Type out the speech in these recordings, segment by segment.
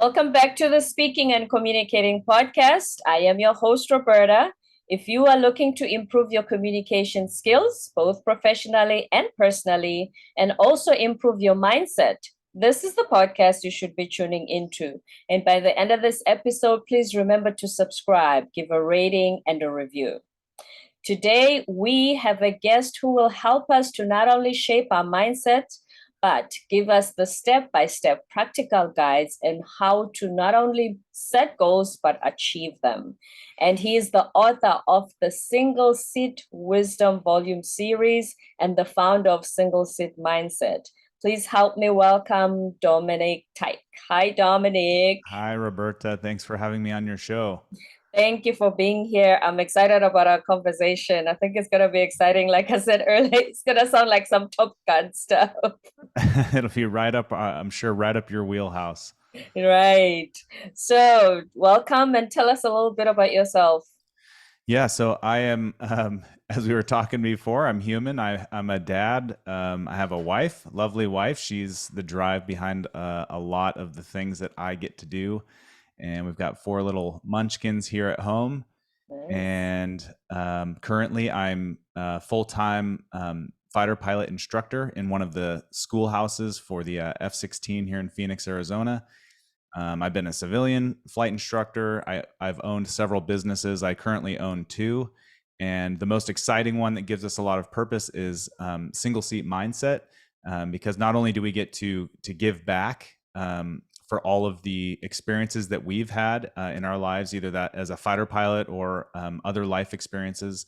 Welcome back to the Speaking and Communicating podcast. I am your host, Roberta. If you are looking to improve your communication skills, both professionally and personally, and also improve your mindset, this is the podcast you should be tuning into. And by the end of this episode, please remember to subscribe, give a rating, and a review. Today, we have a guest who will help us to not only shape our mindset, but give us the step-by-step practical guides and how to not only set goals, but achieve them. And he is the author of the Single Seat Wisdom Volume series and the founder of Single Seat Mindset. Please help me welcome Dominic Teich. Hi, Dominic. Hi, Roberta. Thanks for having me on your show. Thank you for being here. I'm excited about our conversation. I think it's going to be exciting. Like I said earlier, it's going to sound like some Top Gun stuff. It'll be right up, I'm sure, right up your wheelhouse. Right. So, welcome and tell us a little bit about yourself. Yeah, so I am, as we were talking before, I'm human. I'm a dad. I have a wife, lovely wife. She's the drive behind a lot of the things that I get to do. And we've got 4 little munchkins here at home. Nice. And currently I'm a full-time fighter pilot instructor in one of the schoolhouses for the F-16 here in Phoenix, Arizona. I've been a civilian flight instructor. I've owned several businesses. I currently own 2. And the most exciting one that gives us a lot of purpose is Single Seat Mindset, because not only do we get to give back for all of the experiences that we've had in our lives, either that as a fighter pilot or other life experiences.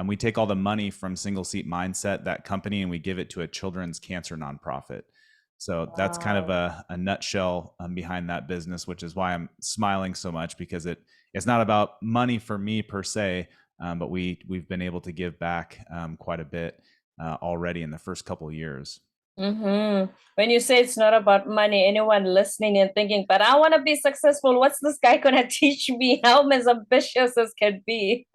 We take all the money from Single Seat Mindset, that company, and we give it to a children's cancer nonprofit. So that's kind of a nutshell behind that business, which is why I'm smiling so much, because it's not about money for me per se, but we've been able to give back quite a bit already in the first couple of years. Mm-hmm. When you say it's not about money, anyone listening and thinking, but I want to be successful, what's this guy going to teach me? How I'm as ambitious as can be.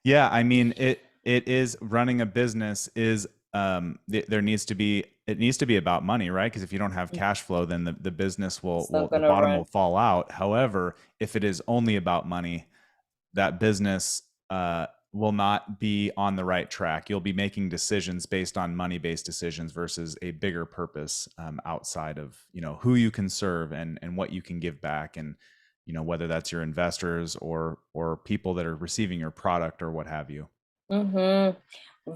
Yeah, I mean, it is, running a business is there needs to be, it needs to be about money, right? Because if you don't have cash flow, then the business the bottom will fall out. However, if it is only about money, that business will not be on the right track. You'll be making decisions based on money-based decisions versus a bigger purpose outside of, who you can serve and what you can give back, and whether that's your investors or people that are receiving your product or what have you. Mm-hmm.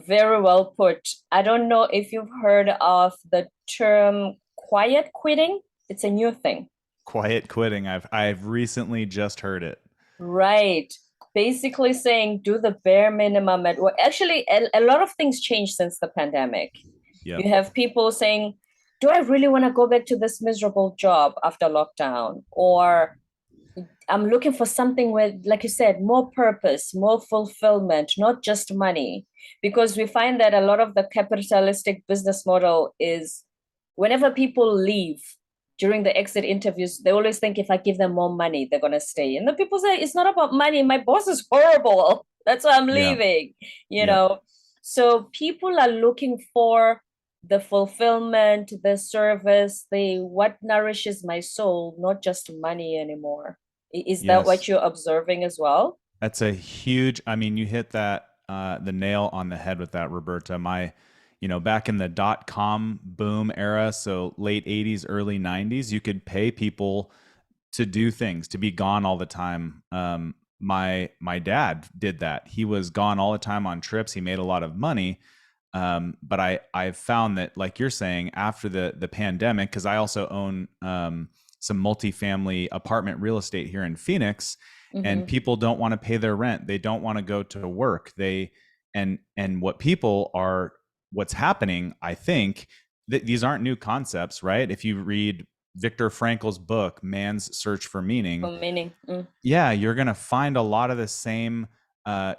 Very well put. I don't know if you've heard of the term quiet quitting. It's a new thing. Quiet quitting. I've recently just heard it. Right. Basically saying do the bare minimum at work. Actually, a lot of things changed since the pandemic. Yep. You have people saying, do I really want to go back to this miserable job after lockdown? Or I'm looking for something with, like you said, more purpose, more fulfillment, not just money. Because we find that a lot of the capitalistic business model is whenever people leave during the exit interviews, they always think if I give them more money, they're going to stay. And the people say, it's not about money. My boss is horrible. That's why I'm leaving, Yep. So people are looking for the fulfillment, the service, the what nourishes my soul, not just money anymore. Is that what Yes. you're observing as well? That's a huge, I mean, you hit that, the nail on the head with that, Roberta. Back in the .com boom era, so late 80s, early 90s, you could pay people to do things, to be gone all the time. My dad did that. He was gone all the time on trips. He made a lot of money. But I've found that, like you're saying, after the pandemic, because I also own some multifamily apartment real estate here in Phoenix, and people don't want to pay their rent. They don't want to go to work. And what's happening, I think, these aren't new concepts, right? If you read Viktor Frankl's book, Man's Search for Meaning, yeah, you're going to find a lot of the same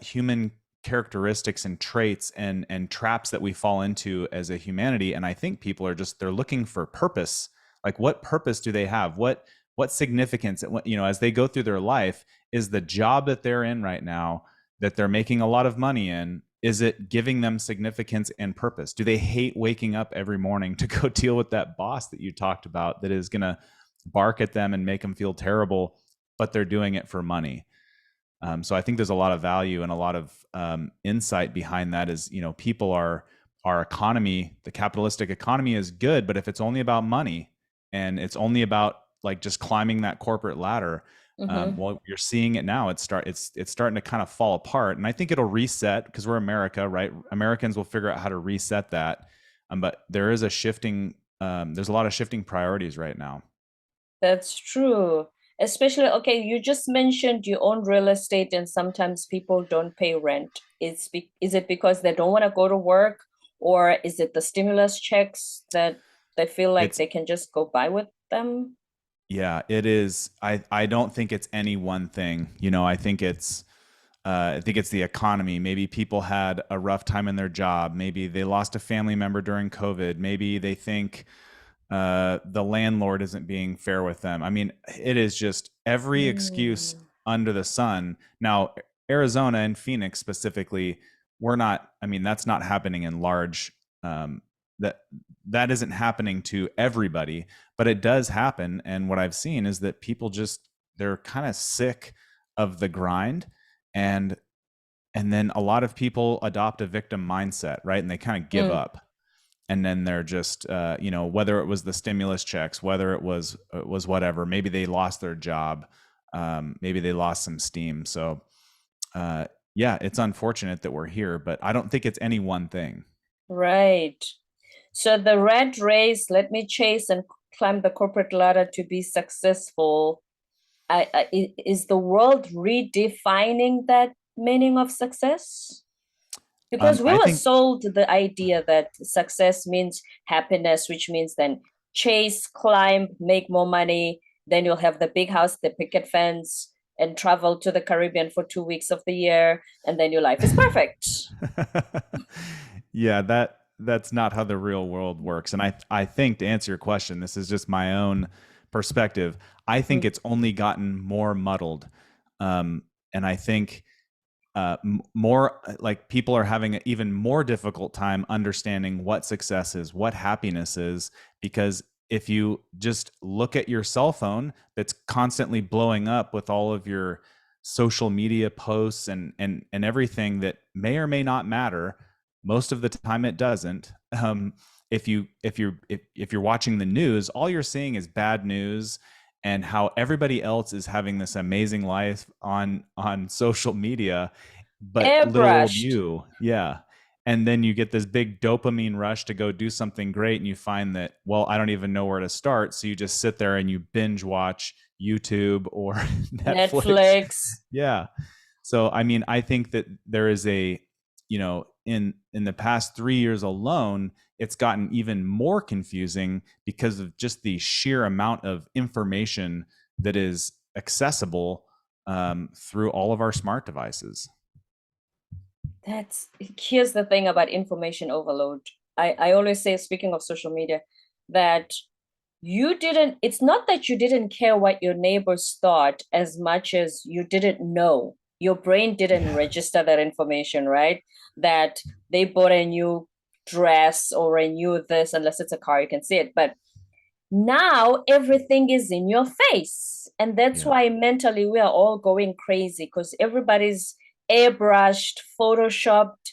human characteristics and traits and traps that we fall into as a humanity. And I think people are they're looking for purpose. Like, what purpose do they have? What significance, as they go through their life, is the job that they're in right now, that they're making a lot of money in, is it giving them significance and purpose? Do they hate waking up every morning to go deal with that boss that you talked about, that is going to bark at them and make them feel terrible, but they're doing it for money. So I think there's a lot of value and a lot of insight behind that. Is, people our economy, the capitalistic economy is good, but if it's only about money and it's only about like just climbing that corporate ladder, well, you're seeing it now. It's starting to kind of fall apart, and I think it'll reset because we're America, right? Americans will figure out how to reset that. But there is a shifting. There's a lot of shifting priorities right now. That's true. Especially, okay, you just mentioned you own real estate and sometimes people don't pay rent. Is it because they don't want to go to work, or is it the stimulus checks that they feel like It's they can just go by with them? Yeah, it is. I don't think it's any one thing. I think it's the economy. Maybe people had a rough time in their job. Maybe they lost a family member during COVID. Maybe they think the landlord isn't being fair with them. I mean, it is just every excuse Mm, under the sun. Now, Arizona and Phoenix specifically, we're not. I mean, that's not happening in large. That that isn't happening to everybody, but it does happen. And what I've seen is that people just they're kind of sick of the grind, and and then a lot of people adopt a victim mindset, right? And they kind of give mm. up, and then they're just whether it was the stimulus checks, whether it was whatever, maybe they lost their job, maybe they lost some steam. So yeah, it's unfortunate that we're here, but I don't think it's any one thing. Right. So the rat race, let me chase and climb the corporate ladder to be successful. Is the world redefining that meaning of success? Because we I were think sold the idea that success means happiness, which means then chase, climb, make more money. Then you'll have the big house, the picket fence, and travel to the Caribbean for 2 weeks of the year. And then your life is perfect. yeah, that's not how the real world works. And I think, to answer your question, this is just my own perspective. I think Mm. it's only gotten more muddled. And I think more like people are having an even more difficult time understanding what success is, what happiness is, because if you just look at your cell phone that's constantly blowing up with all of your social media posts and everything that may or may not matter, most of the time it doesn't. If you're watching the news, all you're seeing is bad news and how everybody else is having this amazing life on social media, but little old Airbrushed. you, yeah. And then you get this big dopamine rush to go do something great, and you find that, well, I don't even know where to start, so you just sit there and you binge watch YouTube or Netflix. Netflix. Yeah. So I mean, I think that there is in the past 3 years alone, it's gotten even more confusing because of just the sheer amount of information that is accessible through all of our smart devices. Here's the thing about information overload. I always say, speaking of social media, that it's not that you didn't care what your neighbors thought as much as you didn't know. Your brain didn't Yeah. register that information, right? That they bought a new dress or a new this, unless it's a car, you can see it. But now everything is in your face. And that's Yeah. why mentally we are all going crazy because everybody's airbrushed, photoshopped.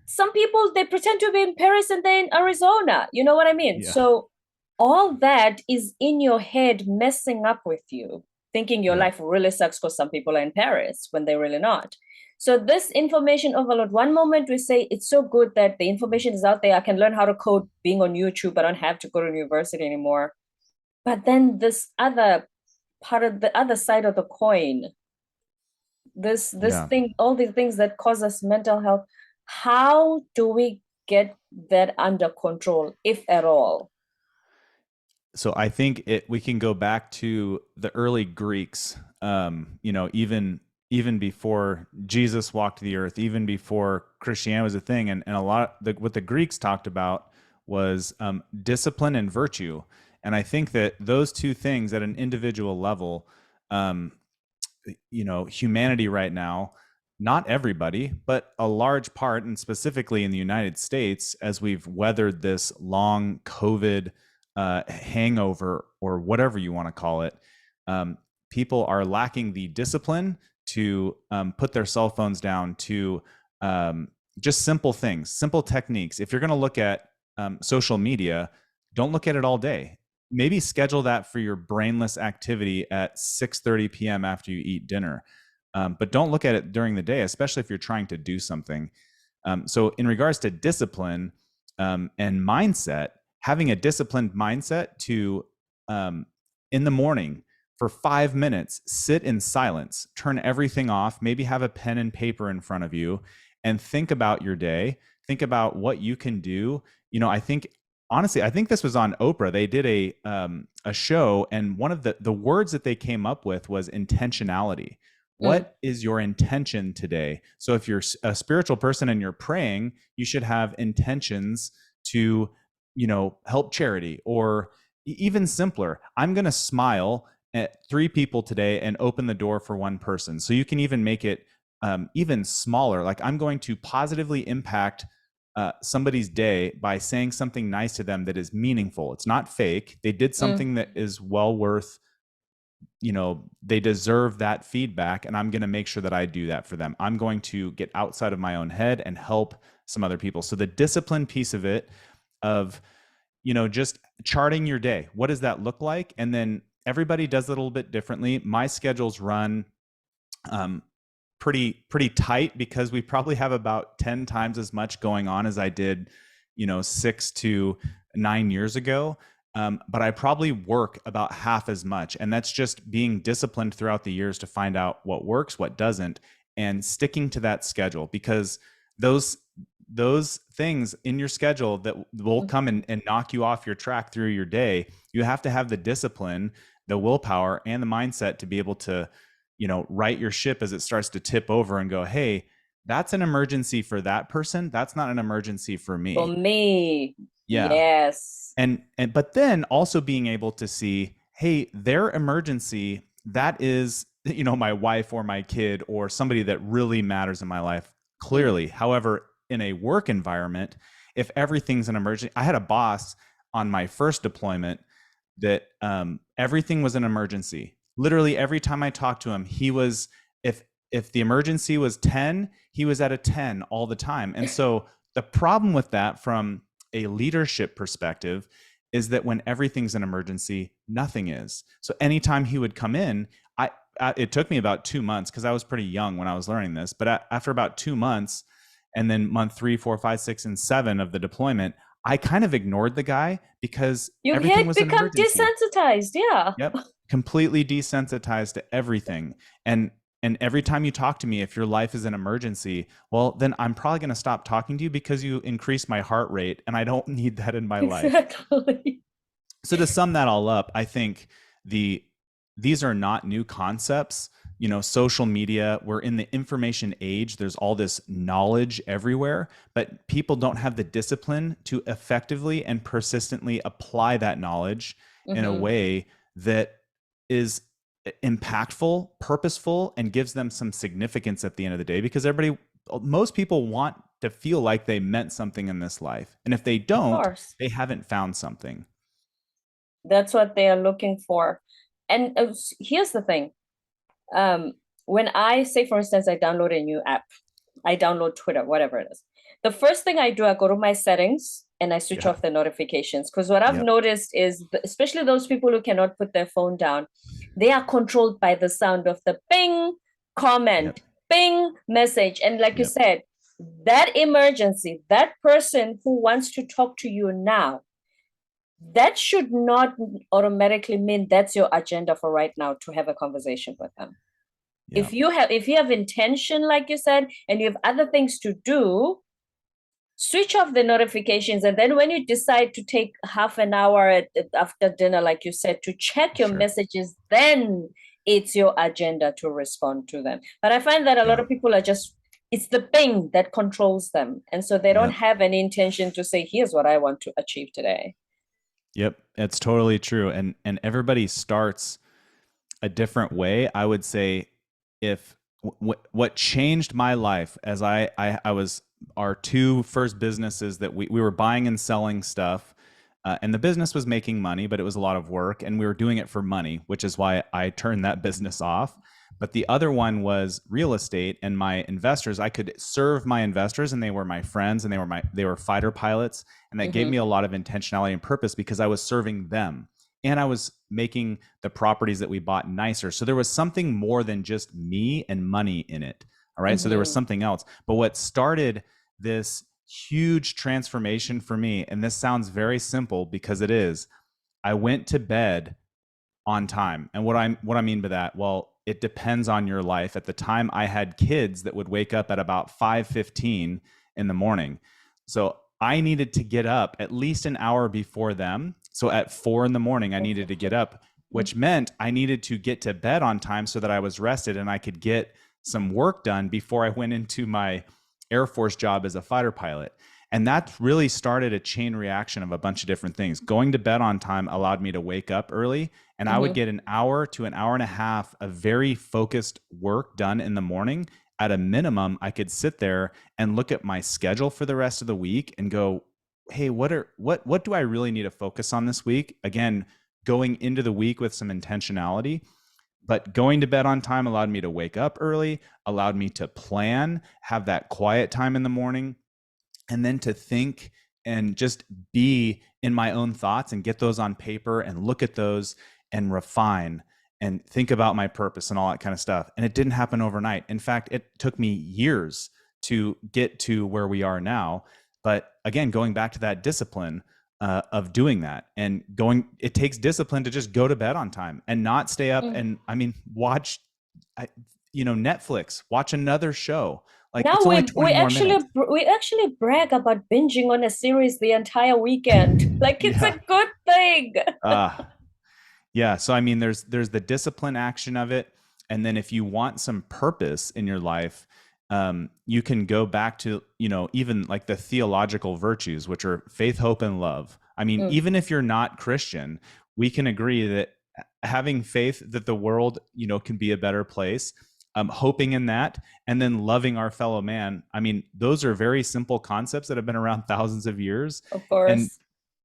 Some people, they pretend to be in Paris and they're in Arizona. You know what I mean? Yeah. So all that is in your head messing up with you, thinking your Yeah. life really sucks because some people are in Paris when they're really not. So this information overload, one moment we say it's so good that the information is out there. I can learn how to code being on YouTube. I don't have to go to university anymore. But then this other part of the other side of the coin, this Yeah. thing, all these things that cause us mental health, how do we get that under control, if at all? So I think we can go back to the early Greeks, even before Jesus walked the earth, even before Christianity was a thing. And a lot what the Greeks talked about was discipline and virtue. And I think that those two things at an individual level, um, humanity right now, not everybody, but a large part, and specifically in the United States, as we've weathered this long COVID hangover or whatever you want to call it, people are lacking the discipline to put their cell phones down, to just simple things, simple techniques. If you're going to look at social media, don't look at it all day. Maybe schedule that for your brainless activity at 6:30 p.m. after you eat dinner. But don't look at it during the day, especially if you're trying to do something. So in regards to discipline and mindset, having a disciplined mindset to, in the morning, for 5 minutes, sit in silence, turn everything off, maybe have a pen and paper in front of you, and think about your day. Think about what you can do. I think, honestly, I think this was on Oprah. They did a show, and one of the words that they came up with was intentionality. What is your intention today? So if you're a spiritual person and you're praying, you should have intentions to, help charity, or even simpler, I'm going to smile at 3 people today and open the door for 1 person. So you can even make it even smaller. Like, I'm going to positively impact somebody's day by saying something nice to them that is meaningful. It's not fake. They did something that is well worth, they deserve that feedback, and I'm going to make sure that I do that for them. I'm going to get outside of my own head and help some other people. So the discipline piece of it, of, just charting your day, what does that look like? And then everybody does it a little bit differently. My schedules run pretty tight, because we probably have about 10 times as much going on as I did, 6 to 9 years ago. But I probably work about half as much. And that's just being disciplined throughout the years to find out what works, what doesn't, and sticking to that schedule, because those things in your schedule that will come and knock you off your track through your day, you have to have the discipline, the willpower, and the mindset to be able to, right your ship as it starts to tip over and go, hey, that's an emergency for that person. That's not an emergency for me. For me. Yeah. Yes. But then also being able to see, hey, their emergency, that is, my wife or my kid or somebody that really matters in my life, clearly. However, in a work environment, if everything's an emergency, I had a boss on my first deployment that everything was an emergency. Literally every time I talked to him, he was, if the emergency was 10, he was at a 10 all the time. And so the problem with that from a leadership perspective is that when everything's an emergency, nothing is. So anytime he would come in, it took me about 2 months, because I was pretty young when I was learning this, but after about 2 months, and then month 3, 4, 5, 6, and 7 of the deployment, I kind of ignored the guy, because everything was an emergency. You had become desensitized. Yeah. Yep. Completely desensitized to everything. And every time you talk to me, if your life is an emergency, well, then I'm probably going to stop talking to you, because you increase my heart rate, and I don't need that in my life. Exactly. So to sum that all up, I think these are not new concepts. Social media, we're in the information age. There's all this knowledge everywhere, but people don't have the discipline to effectively and persistently apply that knowledge in a way that is impactful, purposeful, and gives them some significance at the end of the day, because most people want to feel like they meant something in this life. And if they don't, they haven't found something. That's what they are looking for. And here's the thing. When I say, for instance, I download a new app, I download Twitter, whatever it is. The first thing I do, I go to my settings and I switch off the notifications. Because what I've noticed is, especially those people who cannot put their phone down, they are controlled by the sound of the ping comment, ping message. And like you said, that emergency, that person who wants to talk to you now, that should not automatically mean that's your agenda for right now, to have a conversation with them. Yeah. If you have intention, like you said, and you have other things to do, switch off the notifications. And then when you decide to take half an hour after dinner, like you said, to check your messages, then it's your agenda to respond to them. But I find that a lot of people are just, it's the ping that controls them. And so they don't have any intention to say, here's what I want to achieve today. Yep, it's totally true. And everybody starts a different way. I would say, if what changed my life as I was, our 2 first businesses that we were buying and selling stuff And the business was making money, but it was a lot of work, and we were doing it for money, which is why I turned that business off. But the other one was real estate, and my investors. I could serve my investors, and they were my friends, and they were fighter pilots, and that gave me a lot of intentionality and purpose because I was serving them, and I was making the properties that we bought nicer. So there was something more than just me and money in it. All right. So there was something else. But what started this huge transformation for me, and this sounds very simple because it is, I went to bed on time. And what I mean by that, well, it depends on your life. At the time, I had kids that would wake up at about 5:15 in the morning. So I needed to get up at least an hour before them. So at 4 in the morning, I needed to get up, which meant I needed to get to bed on time so that I was rested and I could get some work done before I went into my Air Force job as a fighter pilot. And that really started a chain reaction of a bunch of different things. Going to bed on time allowed me to wake up early, and I would get an hour to an hour and a half of very focused work done in the morning. At a minimum, I could sit there and look at my schedule for the rest of the week and go, hey, what do I really need to focus on this week? Again, going into the week with some intentionality. But going to bed on time allowed me to wake up early, allowed me to plan, have that quiet time in the morning, and then to think and just be in my own thoughts and get those on paper and look at those and refine and think about my purpose and all that kind of stuff. And it didn't happen overnight. In fact, it took me years to get to where we are now. But again, going back to that discipline of doing that and it takes discipline to just go to bed on time and not stay up and watch, Netflix, watch another show. Like now it's only 20 more minutes. we actually brag about binging on a series the entire weekend. Like it's a good thing. Yeah. So I mean, there's the discipline action of it, and then if you want some purpose in your life, you can go back to even like the theological virtues, which are faith, hope, and love. I mean, even if you're not Christian, we can agree that having faith that the world can be a better place. Hoping in that, and then loving our fellow man. I mean, those are very simple concepts that have been around thousands of years. Of course. And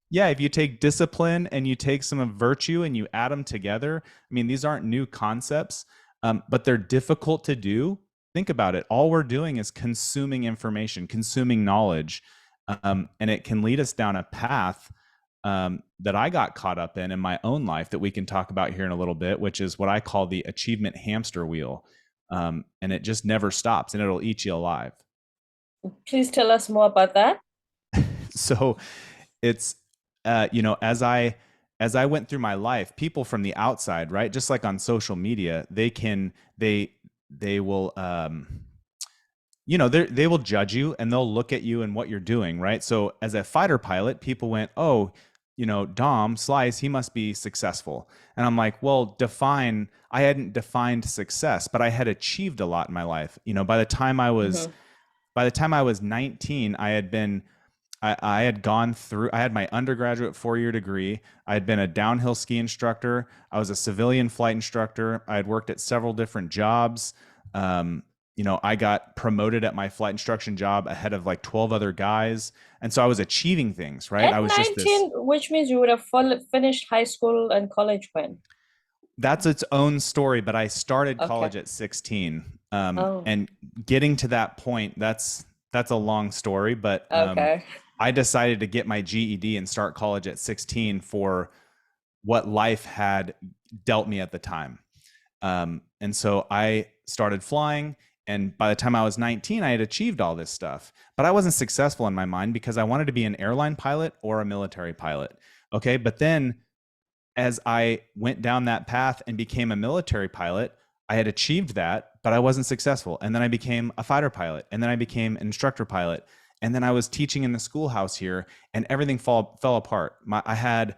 yeah, if you take discipline and you take some of virtue and you add them together, I mean, these aren't new concepts, but they're difficult to do. Think about it. All we're doing is consuming information, consuming knowledge, and it can lead us down a path that I got caught up in my own life that we can talk about here in a little bit, which is what I call the achievement hamster wheel. And it just never stops, and it'll eat you alive. Please tell us more about that. So it's, as I went through my life, people from the outside, right? Just like on social media, they will, they will judge you and they'll look at you and what you're doing, right? So as a fighter pilot, people went, oh, Dom Slice, he must be successful. And I'm like, well, I hadn't defined success, but I had achieved a lot in my life. By the time I was 19, I had gone through, I had my undergraduate 4-year degree. I had been a downhill ski instructor. I was a civilian flight instructor. I had worked at several different jobs. I got promoted at my flight instruction job ahead of like 12 other guys. And so I was achieving things, right? At I was 19, which means you would have finished high school and college when? That's its own story, but I started college at 16. And getting to that point, that's a long story, but I decided to get my GED and start college at 16 for what life had dealt me at the time. And so I started flying. And by the time I was 19, I had achieved all this stuff, but I wasn't successful in my mind because I wanted to be an airline pilot or a military pilot. Okay. But then as I went down that path and became a military pilot, I had achieved that, but I wasn't successful. And then I became a fighter pilot, and then I became an instructor pilot. And then I was teaching in the schoolhouse here, and everything fell apart. I had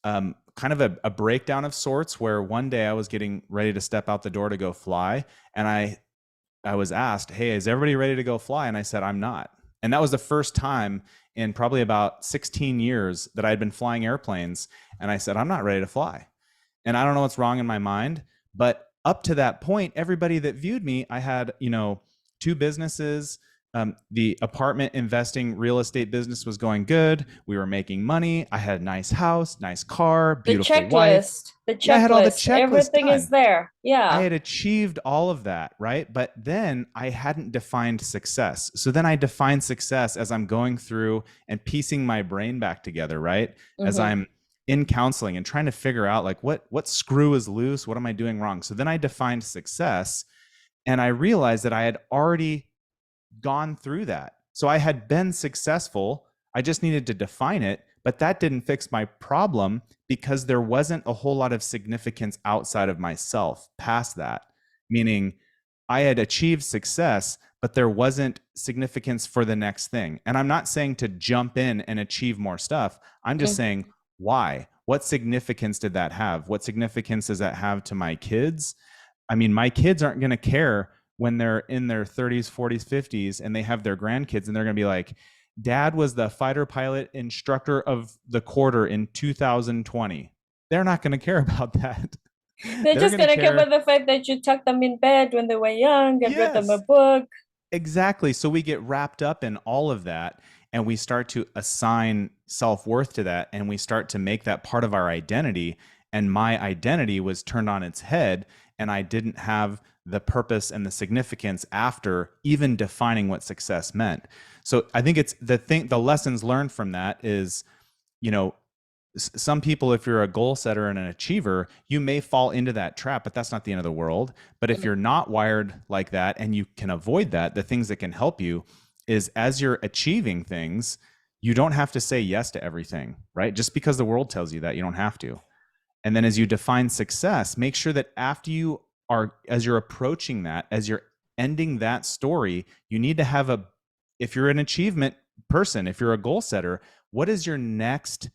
kind of a breakdown of sorts where one day I was getting ready to step out the door to go fly. And I was asked, hey, is everybody ready to go fly? And I said, I'm not. And that was the first time in probably about 16 years that I had been flying airplanes. And I said, I'm not ready to fly. And I don't know what's wrong in my mind, but up to that point, everybody that viewed me, I had, 2 businesses, The apartment investing real estate business was going good. We were making money. I had a nice house, nice car, The beautiful wife. checklist, the Yeah, I had all the checklist, checklist everything is done. there. I Yeah. had achieved all of that, right? But then I hadn't defined success. So then I defined success as I'm going through and piecing my brain back together, right? As Mm-hmm. I'm in counseling and trying to figure out like what screw is loose, what am I doing wrong? So then I defined success and I realized that I had already gone through that. So I had been successful. I just needed to define it, but that didn't fix my problem because there wasn't a whole lot of significance outside of myself past that. Meaning I had achieved success, but there wasn't significance for the next thing. And I'm not saying to jump in and achieve more stuff. I'm just saying, why? What significance did that have? What significance does that have to my kids? I mean, my kids aren't going to care when they're in their 30s, 40s, 50s, and they have their grandkids, and they're going to be like, Dad was the fighter pilot instructor of the quarter in 2020. They're not going to care about that. They're They're just going to gonna care care. about the fact that you tucked them in bed when they were young and read them a Yes, book. exactly. So we get wrapped up in all of that and we start to assign self-worth to that and we start to make that part of our identity. And my identity was turned on its head and I didn't have the purpose and the significance after even defining what success meant. So I think it's the lessons learned from that is, you know, some people, if you're a goal setter and an achiever, you may fall into that trap, but that's not the end of the world. But if you're not wired like that and you can avoid that, the things that can help you is as you're achieving things, you don't have to say yes to everything, right? Just because the world tells you that, you don't have to. And then as you define success, make sure that after you are, as you're approaching that, as you're ending that story, you need to have if you're an achievement person, if you're a goal setter, what is your next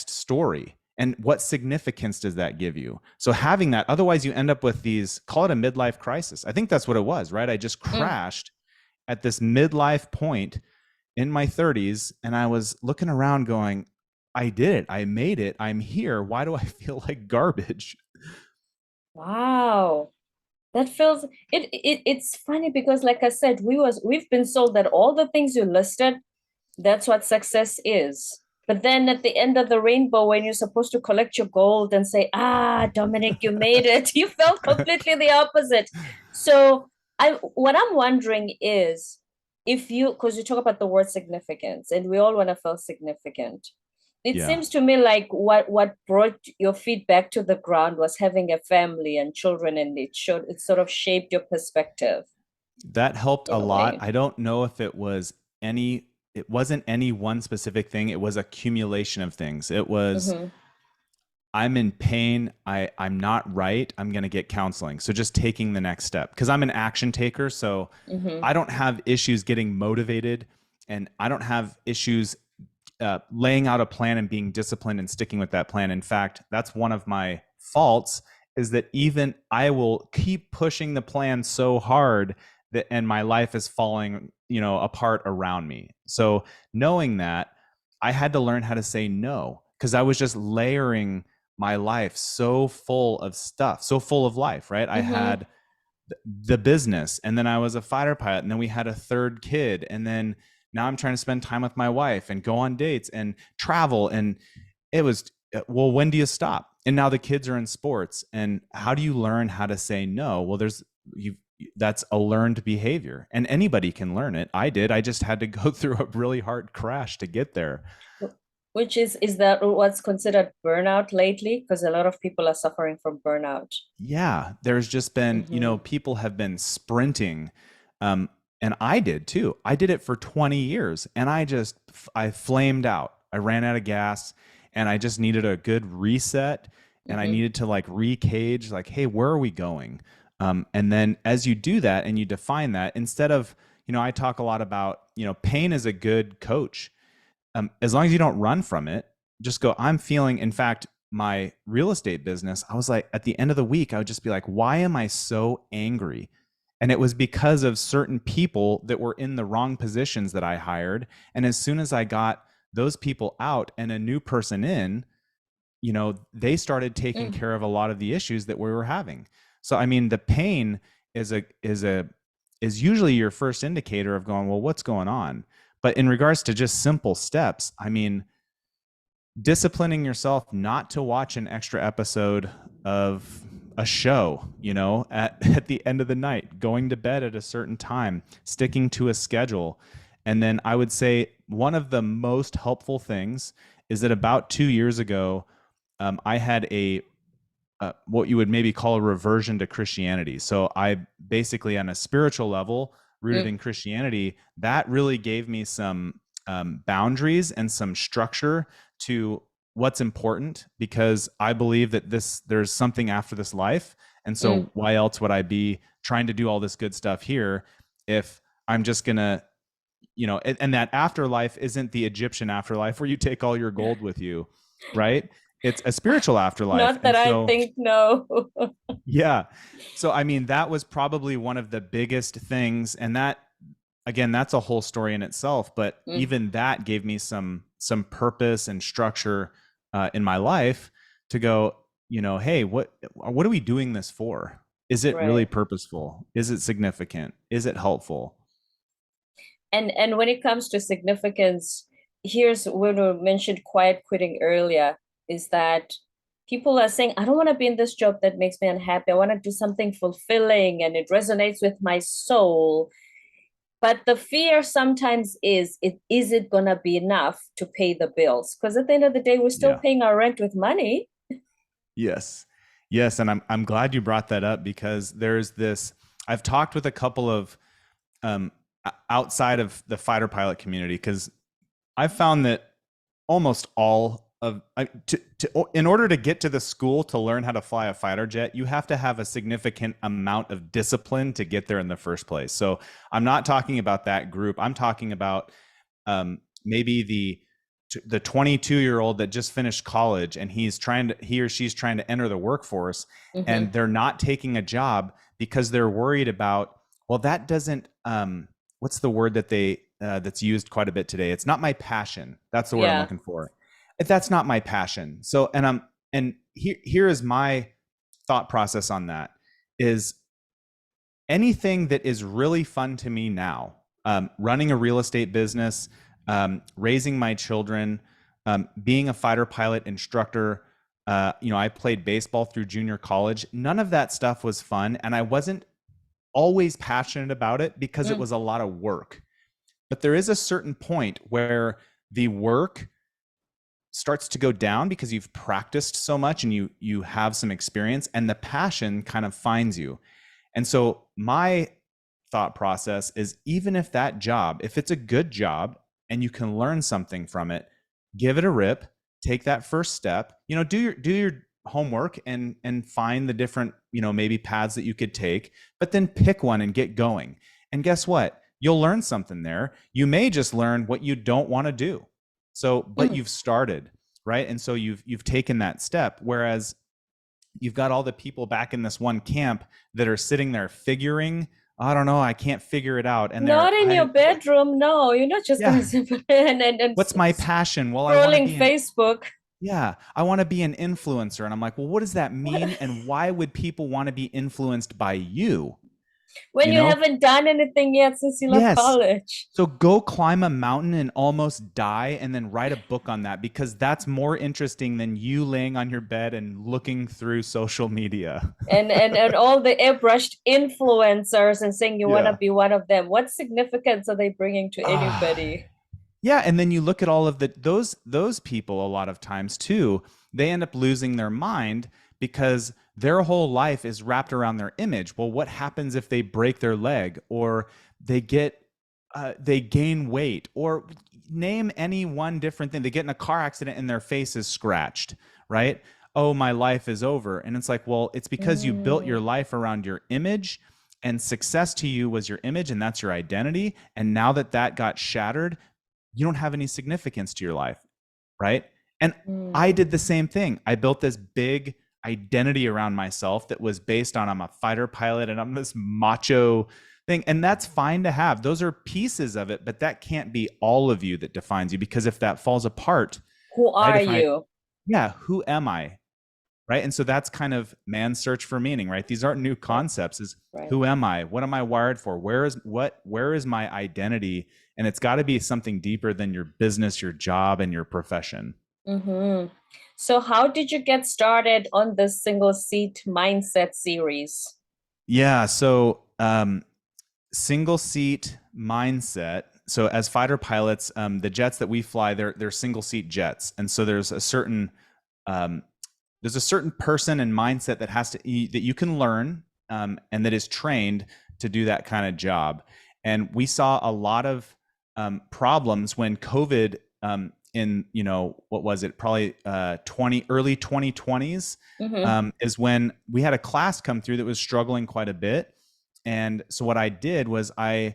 story and what significance does that give you? So having that, otherwise you end up with these, call it a midlife crisis. I think that's what it was, right? I just crashed at this midlife point in my 30s and I was looking around going, I did it. I made it. I'm here. Why do I feel like garbage? Wow. That feels it's funny because like I said, we've been sold that all the things you listed, that's what success is. But then at the end of the rainbow, when you're supposed to collect your gold and say, ah, Dominic, you made it, you felt completely the opposite. So what I'm wondering is if you, because you talk about the word significance, and we all want to feel significant. It Yeah. seems to me like what brought your feet back to the ground was having a family and children, and it sort of shaped your perspective That helped a in a lot. way. I don't know if it wasn't any one specific thing. It was accumulation of things. It was, Mm-hmm. I'm in pain. I'm not right. I'm going to get counseling. So just taking the next step because I'm an action taker. So Mm-hmm. I don't have issues getting motivated and I don't have issues laying out a plan and being disciplined and sticking with that plan. In fact, that's one of my faults is that even I will keep pushing the plan so hard that and my life is falling, apart around me. So knowing that, I had to learn how to say no because I was just layering my life so full of stuff, so full of life, right? I Mm-hmm. had the business and then I was a fighter pilot and then we had a third kid and then now I'm trying to spend time with my wife and go on dates and travel and it was well when do you stop and now the kids are in sports and how do you learn how to say no? Well, you that's a learned behavior and anybody can learn it. I just had to go through a really hard crash to get there. Which is that what's considered burnout lately? Because a lot of people are suffering from burnout. Yeah, there's just been, Mm-hmm. people have been sprinting. Um, and I did too. I did it for 20 years and I flamed out. I ran out of gas and I just needed a good reset and I Mm-hmm. needed to like recage, like, hey, where are we going? And then as you do that and you define that, instead of, I talk a lot about, pain is a good coach. As long as you don't run from it, just go, I'm feeling, in fact, my real estate business, I was like, at the end of the week, I would just be like, why am I so angry? And it was because of certain people that were in the wrong positions that I hired. And as soon as I got those people out and a new person in, they started taking Mm. care of a lot of the issues that we were having. So, I mean, the pain is a is usually your first indicator of going, well, what's going on? But in regards to just simple steps, I mean, disciplining yourself not to watch an extra episode of a show, at the end of the night, going to bed at a certain time, sticking to a schedule. And then I would say one of the most helpful things is that about 2 years ago, I had what you would maybe call a reversion to Christianity. So I basically, on a spiritual level, rooted in Christianity, that really gave me some boundaries and some structure to what's important, because I believe that there's something after this life. And so why else would I be trying to do all this good stuff here if I'm just gonna, and that afterlife isn't the Egyptian afterlife where you take all your gold with you, right? It's a spiritual afterlife. Not that I think, no. Yeah. So, I mean, that was probably one of the biggest things. And that, again, that's a whole story in itself. But even that gave me some purpose and structure in my life to go, hey, what are we doing this for? Is it really purposeful? Is it significant? Is it helpful? And when it comes to significance, here's when we mentioned quiet quitting earlier, is that people are saying, I don't want to be in this job that makes me unhappy. I want to do something fulfilling and it resonates with my soul. But the fear sometimes is it going to be enough to pay the bills? Because at the end of the day, we're still paying our rent with money. Yes. Yes. And I'm glad you brought that up, because there's this, I've talked with a couple of outside of the fighter pilot community, because I've found that almost all of in order to get to the school to learn how to fly a fighter jet, you have to have a significant amount of discipline to get there in the first place. So I'm not talking about that group. I'm talking about maybe the 22-year-old that just finished college and he or she's trying to enter the workforce, and they're not taking a job because they're worried about, well, that doesn't what's the word that that's used quite a bit today? It's not my passion. That's the word I'm looking for. That's not my passion. So, and here is my thought process on that is anything that is really fun to me now, running a real estate business, raising my children, being a fighter pilot instructor. I played baseball through junior college. None of that stuff was fun. And I wasn't always passionate about it because it was a lot of work. But there is a certain point where the work starts to go down because you've practiced so much and you have some experience, and the passion kind of finds you. And so my thought process is, even if that job, if it's a good job and you can learn something from it, give it a rip, take that first step, do your homework and find the different, maybe paths that you could take, but then pick one and get going. And guess what? You'll learn something there. You may just learn what you don't want to do. So, but you've started, right? And so you've taken that step. Whereas you've got all the people back in this one camp that are sitting there figuring, I don't know, I can't figure it out. And not in your bedroom. No, you're not just going to sit and what's my passion? Well, scrolling Facebook. Yeah, I want to be an influencer. And I'm like, well, what does that mean? And why would people want to be influenced by you? When you haven't done anything yet since you left college. So go climb a mountain and almost die and then write a book on that, because that's more interesting than you laying on your bed and looking through social media. and all the airbrushed influencers and saying you want to be one of them. What significance are they bringing to anybody? Yeah, and then you look at all of those people a lot of times too, they end up losing their mind because their whole life is wrapped around their image. Well, what happens if they break their leg, or they gain weight, or name any one different thing? They get in a car accident and their face is scratched, right? Oh, my life is over. And it's like, well, it's because you built your life around your image, and success to you was your image, and that's your identity. And now that got shattered, you don't have any significance to your life, right? And I did the same thing. I built this big identity around myself that was based on, I'm a fighter pilot and I'm this macho thing. And that's fine to have. Those are pieces of it, but that can't be all of you that defines you, because if that falls apart, who are you? Yeah, who am I? right? And so that's kind of man's search for meaning, right? These aren't new concepts. Is Right. who am I? What am I wired for? Where is my identity? And it's got to be something deeper than your business, your job, and your profession. Mm-hmm. So how did you get started on this single seat mindset series? Yeah. So single seat mindset. So as fighter pilots, the jets that we fly, they're single seat jets, and so there's a certain person and mindset that you can learn, and that is trained to do that kind of job. And we saw a lot of problems when COVID, in what was it, probably early 2020s, Mm-hmm. is when we had a class come through that was struggling quite a bit. And so what I did was I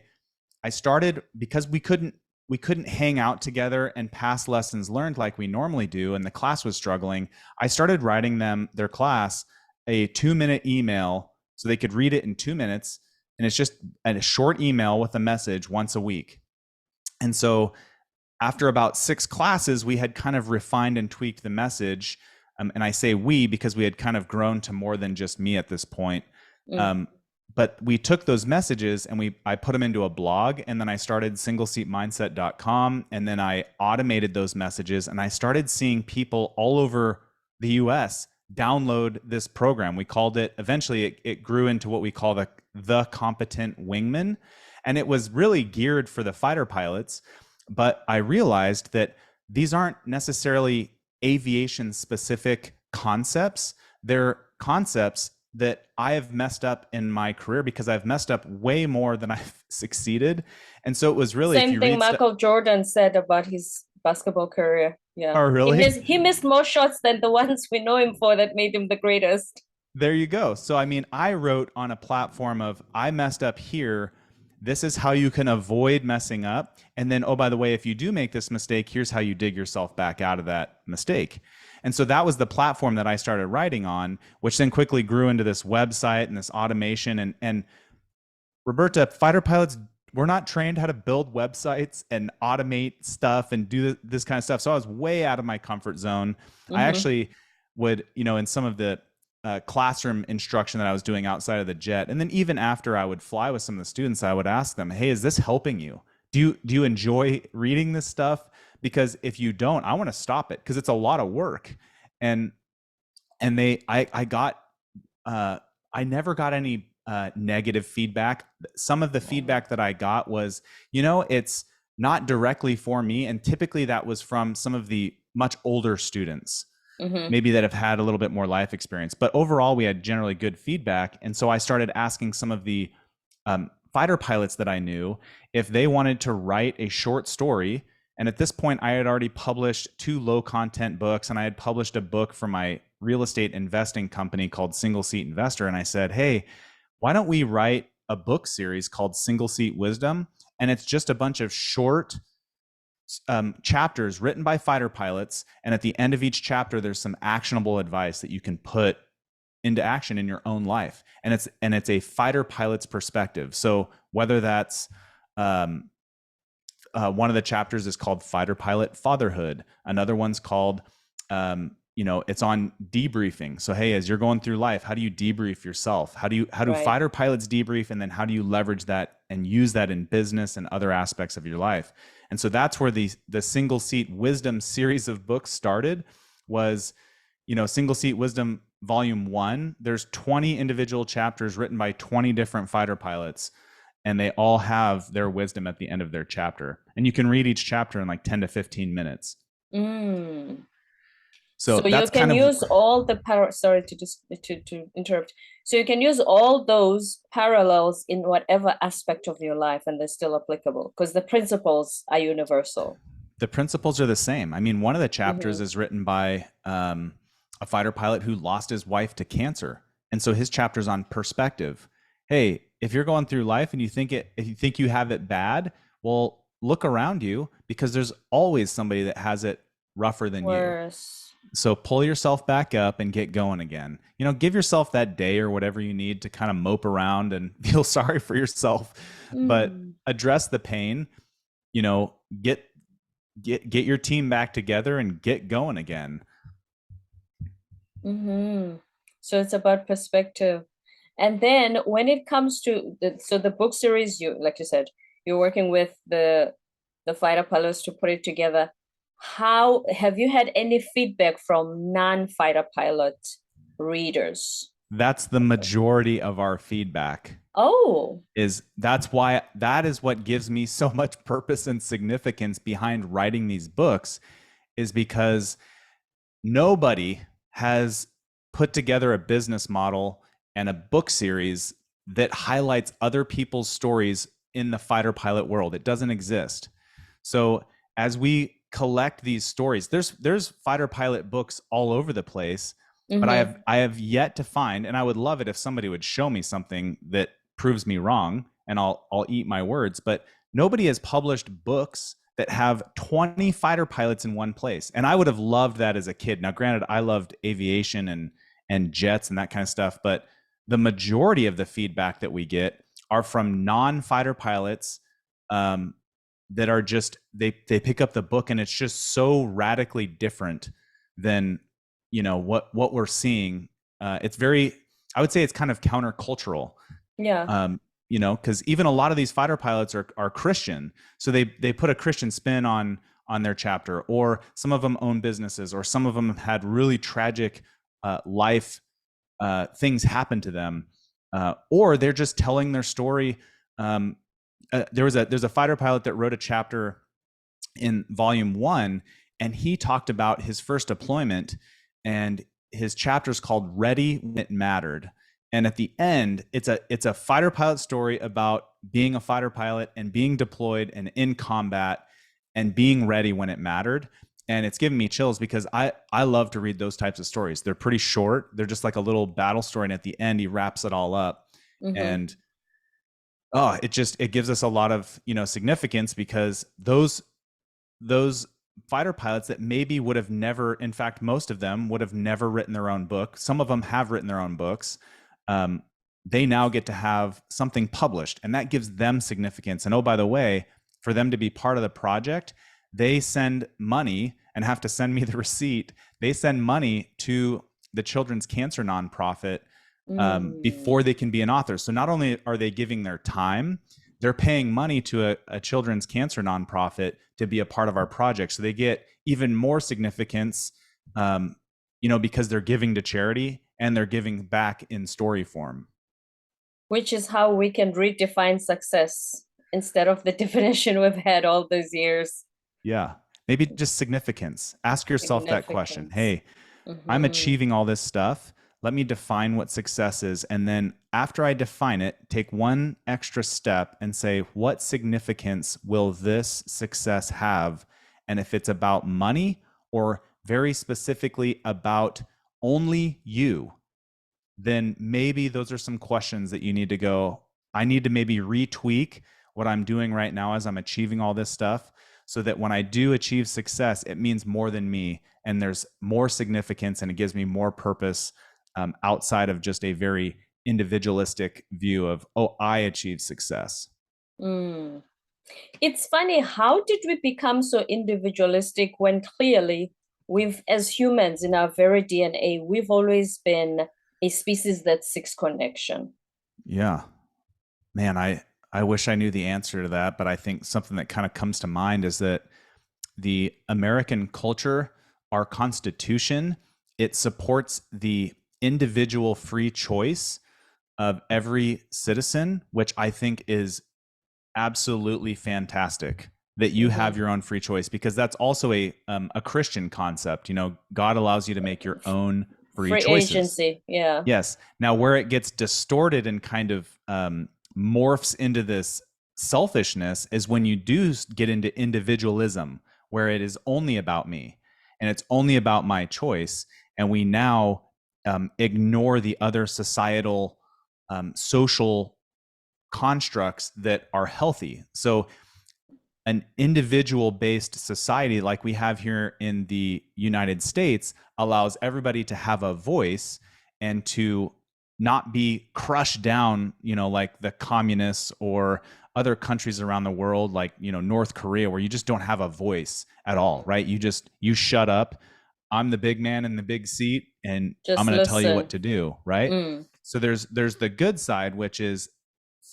started, because we couldn't hang out together and pass lessons learned like we normally do, and the class was struggling. I started writing them, their class, a 2-minute email so they could read it in 2 minutes, and it's just a short email with a message once a week. And so after about 6 classes, we had kind of refined and tweaked the message. And I say we because we had kind of grown to more than just me at this point. Mm. But we took those messages and I put them into a blog, and then I started singleseatmindset.com, and then I automated those messages, and I started seeing people all over the US download this program. We called it, eventually it grew into what we call the competent wingman. And it was really geared for the fighter pilots. But I realized that these aren't necessarily aviation specific concepts. They're concepts that I have messed up in my career, because I've messed up way more than I've succeeded. And so it was really, Same thing Michael Jordan said about his basketball career. Yeah. Oh, really? He missed more shots than the ones we know him for that made him the greatest. There you go. So, I mean, I wrote on a platform of, I messed up here. This is how you can avoid messing up. And then, oh, by the way, if you do make this mistake, here's how you dig yourself back out of that mistake. And so that was the platform that I started writing on, which then quickly grew into this website and this automation. And Roberta, fighter pilots, we're not trained how to build websites and automate stuff and do this kind of stuff. So I was way out of my comfort zone. Mm-hmm. I actually would, in some of the classroom instruction that I was doing outside of the jet, and then even after I would fly with some of the students, I would ask them, hey, is this helping you? Do you enjoy reading this stuff? Because if you don't, I want to stop it, because it's a lot of work. And I never got any negative feedback. Some of the feedback that I got was, it's not directly for me. And typically that was from some of the much older students, mm-hmm. maybe that have had a little bit more life experience. But overall, we had generally good feedback. And so I started asking some of the fighter pilots that I knew if they wanted to write a short story. And at this point, I had already published 2 low content books, and I had published a book for my real estate investing company called Single Seat Investor. And I said, hey, why don't we write a book series called Single Seat Wisdom? And it's just a bunch of short chapters written by fighter pilots. And at the end of each chapter, there's some actionable advice that you can put into action in your own life. And it's a fighter pilot's perspective. So whether that's one of the chapters is called Fighter Pilot Fatherhood. Another one's called, it's on debriefing. So, hey, as you're going through life, how do you debrief yourself? How do right. fighter pilots debrief? And then how do you leverage that and use that in business and other aspects of your life? And so that's where the Single Seat Wisdom series of books started, was, Single Seat Wisdom Volume 1. There's 20 individual chapters written by 20 different fighter pilots, and they all have their wisdom at the end of their chapter. And you can read each chapter in like 10 to 15 minutes. Mm. So that's you can kind of, use all the sorry to interrupt. So you can use all those parallels in whatever aspect of your life, and they're still applicable because the principles are universal. The principles are the same. I mean, one of the chapters mm-hmm. is written by a fighter pilot who lost his wife to cancer. And so his chapter's on perspective. Hey, if you're going through life and you think you have it bad, well, look around you, because there's always somebody that has it rougher than Worse. you. So pull yourself back up and get going again. Give yourself that day or whatever you need to kind of mope around and feel sorry for yourself, but address the pain, get your team back together and get going again. Mm-hmm. So it's about perspective. And then when it comes to the book series, you like you said, you're working with the fighter pilots to put it together. How have you had any feedback from non-fighter pilot readers? That's the majority of our feedback. Oh, That is what gives me so much purpose and significance behind writing these books, is because nobody has put together a business model and a book series that highlights other people's stories in the fighter pilot world. It doesn't exist. So as we collect these stories, there's fighter pilot books all over the place, but mm-hmm. I have yet to find, and I would love it if somebody would show me something that proves me wrong, and I'll eat my words, but nobody has published books that have 20 fighter pilots in one place. And I would have loved that as a kid. Now, granted, I loved aviation and jets and that kind of stuff, but the majority of the feedback that we get are from non-fighter pilots, that are just they pick up the book and it's just so radically different than what we're seeing. It's very, I would say it's kind of countercultural. Yeah. Because even a lot of these fighter pilots are Christian, so they put a Christian spin on their chapter, or some of them own businesses, or some of them have had really tragic life things happen to them, or they're just telling their story. There's a fighter pilot that wrote a chapter in volume 1, and he talked about his first deployment, and his chapter is called Ready When It Mattered. And at the end, it's a fighter pilot story about being a fighter pilot and being deployed and in combat and being ready when it mattered. And it's giving me chills because I love to read those types of stories. They're pretty short. They're just like a little battle story. And at the end, he wraps it all up. Mm-hmm. And it gives us a lot of significance, because those fighter pilots that maybe would have never, in fact, most of them would have never written their own book. Some of them have written their own books. They now get to have something published, and that gives them significance. And oh, by the way, for them to be part of the project, they send money and have to send me the receipt. They send money to the Children's Cancer Nonprofit before they can be an author. So not only are they giving their time, they're paying money to a children's cancer nonprofit to be a part of our project. So they get even more significance, because they're giving to charity and they're giving back in story form. Which is how we can redefine success instead of the definition we've had all those years. Yeah. Maybe just significance. Ask yourself that question. Hey, I'm achieving all this stuff. Let me define what success is. And then after I define it, take one extra step and say, what significance will this success have? And if it's about money, or very specifically about only you, then maybe those are some questions that you need to go, I need to maybe retweak what I'm doing right now as I'm achieving all this stuff, so that when I do achieve success, it means more than me, and there's more significance, and it gives me more purpose, outside of just a very individualistic view of, oh, I achieved success. It's funny, how did we become so individualistic when clearly we've, as humans in our very DNA, we've always been a species that seeks connection? Yeah, man, I wish I knew the answer to that, but I think something that kind of comes to mind is that the American culture, our Constitution, it supports the individual free choice of every citizen, which I think is absolutely fantastic, that you have your own free choice, because that's also a Christian concept. God allows you to make your own free choices. Agency, yeah. Yes. Now, where it gets distorted and kind of morphs into this selfishness is when you do get into individualism, where it is only about me and it's only about my choice. And we now ignore the other societal, social constructs that are healthy. So an individual-based society like we have here in the United States allows everybody to have a voice and to not be crushed down, like the communists or other countries around the world, like, North Korea, where you just don't have a voice at all, right? You shut up. I'm the big man in the big seat. and I'm Just going to tell you what listen. to do, right? Mm. So there's the good side, which is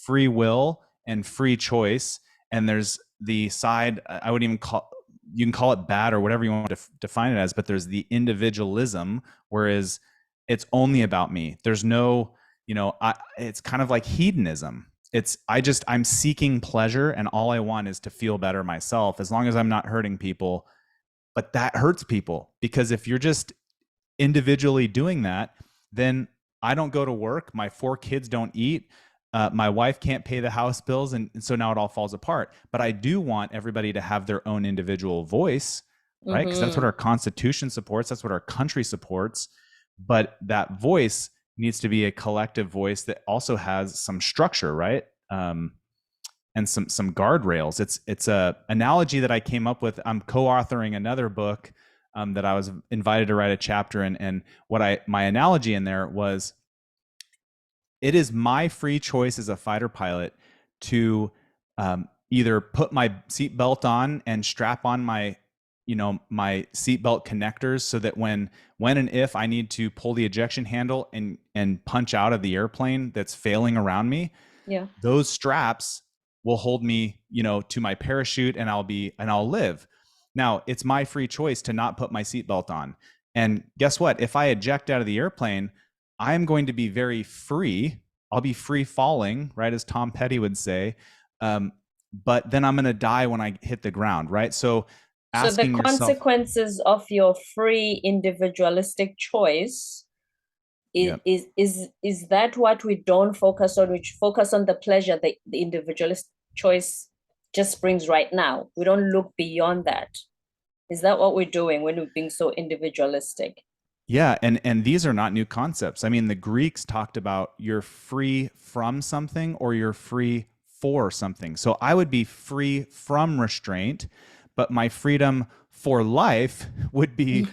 free will and free choice, and there's the side I wouldn't even call, you can call it bad or whatever you want to define it as, but there's the individualism, whereas it's only about me. There's no, it's kind of like hedonism. I'm seeking pleasure, and all I want is to feel better myself, as long as I'm not hurting people. But that hurts people, because if you're just individually doing that, then I don't go to work, my 4 kids don't eat, my wife can't pay the house bills, and so now it all falls apart. But I do want everybody to have their own individual voice, right? Because that's what our Constitution supports, that's what our country supports. But that voice needs to be a collective voice that also has some structure, right? And some guardrails. It's a analogy that I came up with. I'm co-authoring another book that I was invited to write a chapter in, and my analogy in there was, it is my free choice as a fighter pilot to either put my seatbelt on and strap on my seatbelt connectors, so that when and if I need to pull the ejection handle and punch out of the airplane that's failing around me, those straps will hold me, to my parachute, and I'll live. Now, it's my free choice to not put my seatbelt on. And guess what? If I eject out of the airplane, I'm going to be very free. I'll be free falling, right? As Tom Petty would say. But then I'm going to die when I hit the ground, right? So the consequences of your free individualistic choice is that what we don't focus on? We focus on the pleasure that the individualist choice just brings right now. We don't look beyond that. Is that what we're doing when we're being so individualistic? Yeah, and these are not new concepts. I mean, the Greeks talked about you're free from something or you're free for something. So I would be free from restraint, but my freedom for life would be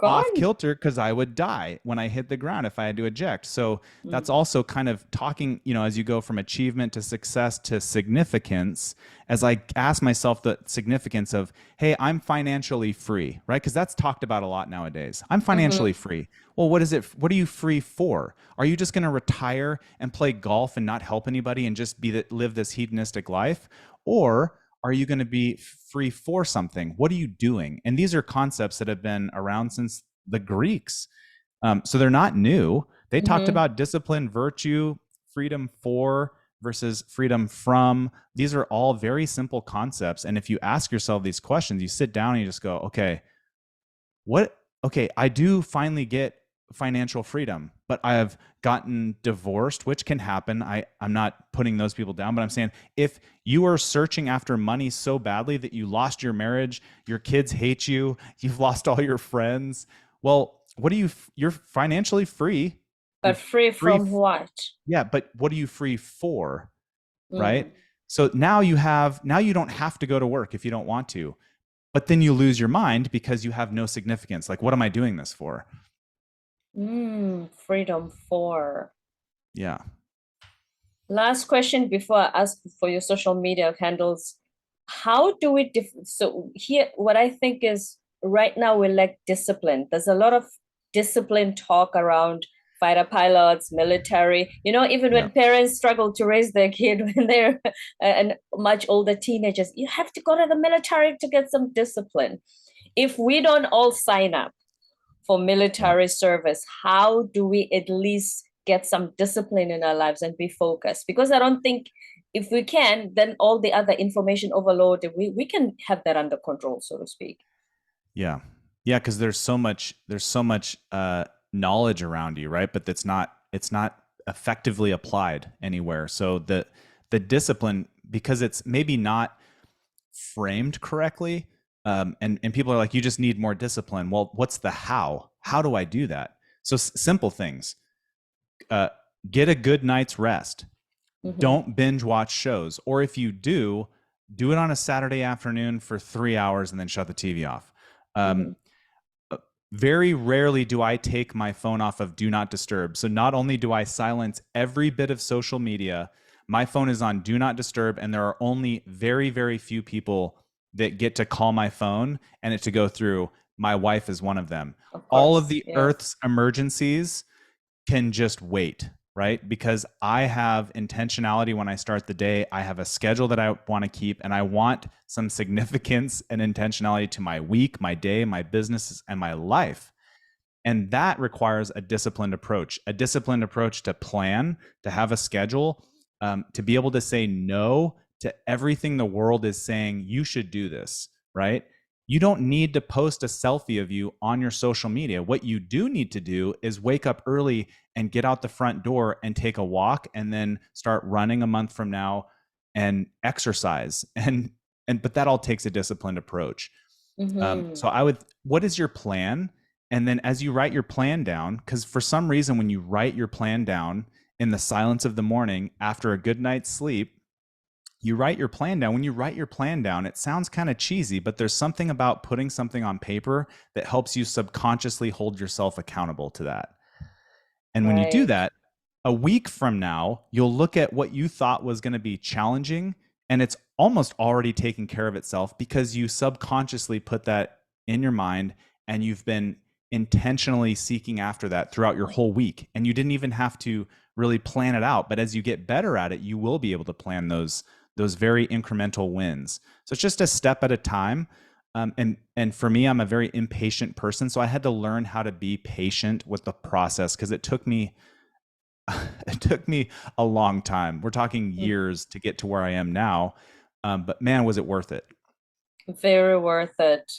off kilter, because I would die when I hit the ground if I had to eject. So that's also kind of talking, as you go from achievement to success to significance, as I ask myself the significance of, hey, I'm financially free, right? Because that's talked about a lot nowadays. I'm financially free. Well, what are you free for? Are you just going to retire and play golf and not help anybody and just live this hedonistic life? Or are you going to be free for something? What are you doing? And these are concepts that have been around since the Greeks. So they're not new. They talked about discipline, virtue, freedom for versus freedom from. These are all very simple concepts. And if you ask yourself these questions, you sit down and you just go, okay, I do finally get financial freedom, but I have gotten divorced, which can happen. I'm not putting those people down, but I'm saying, if you are searching after money so badly that you lost your marriage, your kids hate you, you've lost all your friends, well, you're financially free. But free from what? Yeah, but what are you free for? Right? So now you don't have to go to work if you don't want to, but then you lose your mind because you have no significance. Like, what am I doing this for? Freedom for. Yeah. Last question before I ask for your social media handles. How do we so here, what I think is, right now we lack discipline. There's a lot of discipline talk around fighter pilots, military, even when parents struggle to raise their kid when they're and much older teenagers, you have to go to the military to get some discipline. If we don't all sign up for military service, how do we at least get some discipline in our lives and be focused? Because I don't think, if we can, then all the other information overload, we can have that under control, so to speak. Yeah. Because there's so much knowledge around you, right? But it's not effectively applied anywhere. So the discipline, because it's maybe not framed correctly, and people are like, you just need more discipline. Well, what's the how? How do I do that? So simple things. Get a good night's rest. Don't binge watch shows. Or if you do it on a Saturday afternoon for 3 hours and then shut the TV off. Very rarely do I take my phone off of do not disturb. So not only do I silence every bit of social media, my phone is on do not disturb, and there are only very, very few people that get to call my phone and it to go through. My wife is one of them. Of All of course. the Yeah. Earth's emergencies can just wait, right? Because I have intentionality when I start the day. I have a schedule that I want to keep, and I want some significance and intentionality to my week, my day, my business, and my life. And that requires a disciplined approach to plan, to have a schedule, to be able to say no to everything the world is saying you should do this, right? You don't need to post a selfie of you on your social media. What you do need to do is wake up early and get out the front door and take a walk, and then start running a month from now and exercise. And but that all takes a disciplined approach. So I would, what is your plan? And then as you write your plan down, because for some reason, when you write your plan down in the silence of the morning after a good night's sleep, you write your plan down. When you write your plan down, it sounds kind of cheesy, but there's something about putting something on paper that helps you subconsciously hold yourself accountable to that. And when you do Right. that, a week from now, you'll look at what you thought was going to be challenging, and it's almost already taken care of itself because you subconsciously put that in your mind, and you've been intentionally seeking after that throughout your whole week. And you didn't even have to really plan it out. But as you get better at it, you will be able to plan those very incremental wins. So it's just a step at a time. And for me, I'm a very impatient person, so I had to learn how to be patient with the process, because it took me a long time. We're talking years to get to where I am now. But man, was it worth it. Very worth it.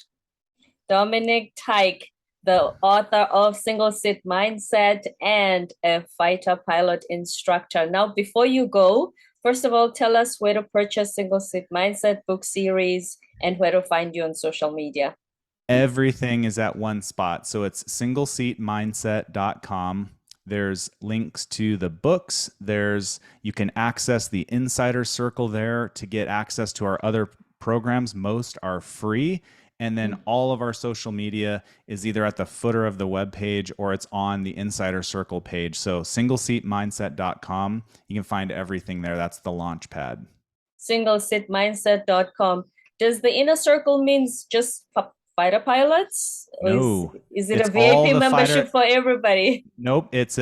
Dominic Teich, the author of Single Seat Mindset and a fighter pilot instructor. Now, before you go, first of all, tell us where to purchase Single Seat Mindset book series and where to find you on social media. Everything is at one spot. So it's singleseatmindset.com. There's links to the books. You can access the insider circle there to get access to our other programs. Most are free. And then all of our social media is either at the footer of the webpage or it's on the insider circle page. So singleseatmindset.com. You can find everything there. That's the launch pad. Singleseatmindset.com. Does the inner circle means just fighter pilots? No, is it it's a all VIP the membership for everybody? Nope. It's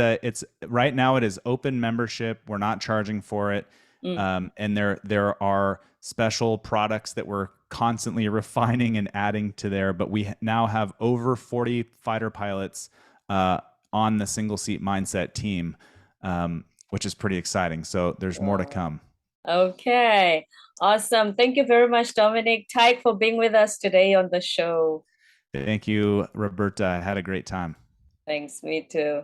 right now it is open membership. We're not charging for it. And there are special products that we're constantly refining and adding to there, but we now have over 40 fighter pilots on the Single Seat Mindset team, which is pretty exciting. So there's more to come. Okay, awesome. Thank you very much, Dominic Teich, for being with us today on the show. Thank you, Roberta. I had a great time. Thanks, me too.